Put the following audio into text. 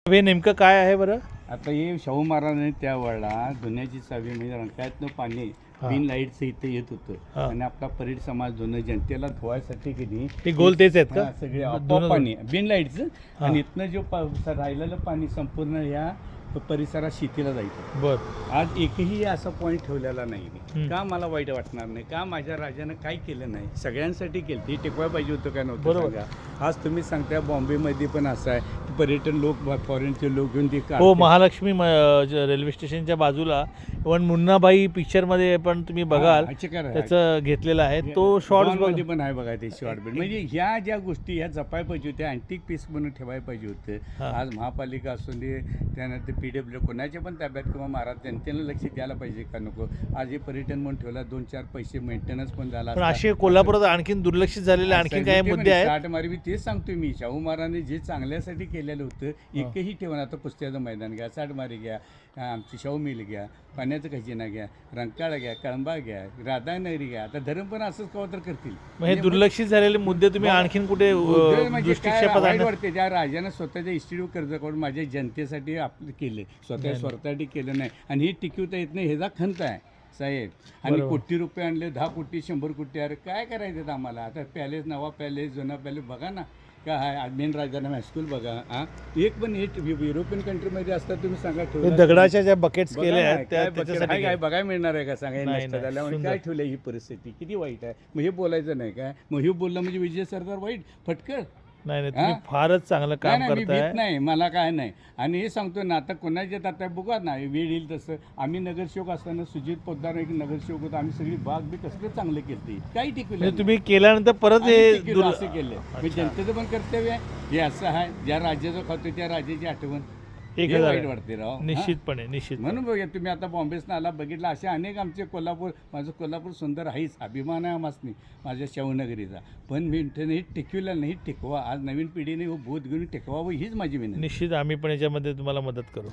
हे नेमकं काय आहे बरं? आता हे शाहू महाराजांनी त्यावेळेला धुण्याची चावी म्हणजे रंकाळ्यातनं पाणी बिन लाईटचं इथं येत होतं आणि आपला परेड समाज धुणं जनतेला धुवायसाठी की ते गोल तेच आहेत का? सगळे आपोआप पाणी बिन लाईटचं आणि इथनं जो राहिलेलं पाणी संपूर्ण ह्या परिसरात शेतीला जायचं. बर आज एकही असा पॉईंट ठेवलेला नाही. का मला वाईट वाटणार नाही? का माझ्या राजानं काय केलं नाही? सगळ्यांसाठी केलं. ते टिकवायला पाहिजे होतं का नव्हतं? बरोबर. सांगा. आज तुम्ही सांगता बॉम्बेमध्ये पण असं आहे पर्यटन लोक फॉरेनचे लोक घेऊन ते हो, महालक्ष्मी रेल्वे स्टेशनच्या बाजूला इव्हन मुन्नाबाई पिक्चरमध्ये पण तुम्ही बघाल त्याचं घेतलेलं आहे तो शॉर्ट मध्ये पण आहे बघा ते शॉर्ट बीट. म्हणजे ह्या ज्या गोष्टी ह्या जपायला पाहिजे होत्या, अँटिक पीस म्हणून ठेवायला पाहिजे होतं. आज महापालिका असून दे त्यानंतर PW कोणाच्या पण ताब्यात किंवा महाराज जनतेला लक्ष द्यायला पाहिजे का नको? आज हे पर्यटन म्हणून ठेवला 2-4 पैसे मेंटेनन्स पण झाला. पण असे कोल्हापुरात आणखीन दुर्लक्षित झालेले आणखीन काही मुद्दे आहेत. 60 मारी मी तेच सांगतोय. मी शाहू महाराजांनी जे चांगल्यासाठी केलेलं होतं एकही ठेवून. आता कुस्त्याचं मैदान घ्या, 60 मारी घ्या, आमची शाहू मिल घ्या, पाण्याचं खजिना घ्या, रंकाळा घ्या, कळंबा घ्या, राधानगरी घ्या. आता धर्म पण असंच कवा तर करतील. मग हे दुर्लक्षित झालेले मुद्दे तुम्ही आणखीन कुठे दृष्टिक्षेपात वाटते त्या राजानं स्वतःच्या इस्टिट्यूट कर्ज करून माझ्या जनतेसाठी आपलं केलं, स्वतःसाठी केलं नाही. आणि ही टिकवता येत नाही ह्याचा खंत आहे साहेब. आणि कोटी रुपये आणले, 10 कोटी 100 कोटी. अरे काय करायचं आम्हाला? आता पॅलेस, नवा पॅलेस, जुना पॅलेस बघा ना काय आहे. मेन राजधानी हायस्कूल बघा. एक पण युरोपियन कंट्रीमध्ये असतात तुम्ही सांगा ठेवलं दगडाच्या ज्या बकेट्स केले बघा आहेत काय त्याच्यासाठी काय बघायला मिळणार आहे का? सांगा नाही, नसतं झाल्यामुळे सुंदर. काय ठेवलं? ही परिस्थिती किती वाईट आहे. मग हे बोलायचं नाही काय? मग हे बोललं म्हणजे विजय सरदार वाईट फटकळ? नाही तुम्ही फारच चांगलं काम नाही, मी करताय. भीत नाही, मला काय नाही. आणि हे सांगतो ना, आता कोणाच्या आता बघा ना वेळ येईल तसं. आम्ही नगरसेवक असताना सुजित पोद्दार एक नगरसेवक होता. आम्ही सगळी बाग बी कसलं चांगलं केली. काही टिकवलं म्हणजे तुम्ही केल्यानंतर परत हे असं केलं. मी जनतेचं पण कर्तव्य आहे. हे असं आहे, ज्या राज्याचं खातो त्या राज्याची आठवण हे वाईट वाटते राव. निश्चितपणे म्हणून बघा तुम्ही आता बॉम्बेसनं आला बघितला असे अनेक आमचे कोल्हापूर. माझं कोल्हापूर सुंदर आहेच, अभिमान आहे आम्हाला माझ्या शाहूनगरीचा. पण मी हे टिकविलं नाही. टिकवा. आज नवीन पिढीने बोध घेऊन टिकवावं हीच माझी विनंती. निश्चित आम्ही पण याच्यामध्ये तुम्हाला मदत करू.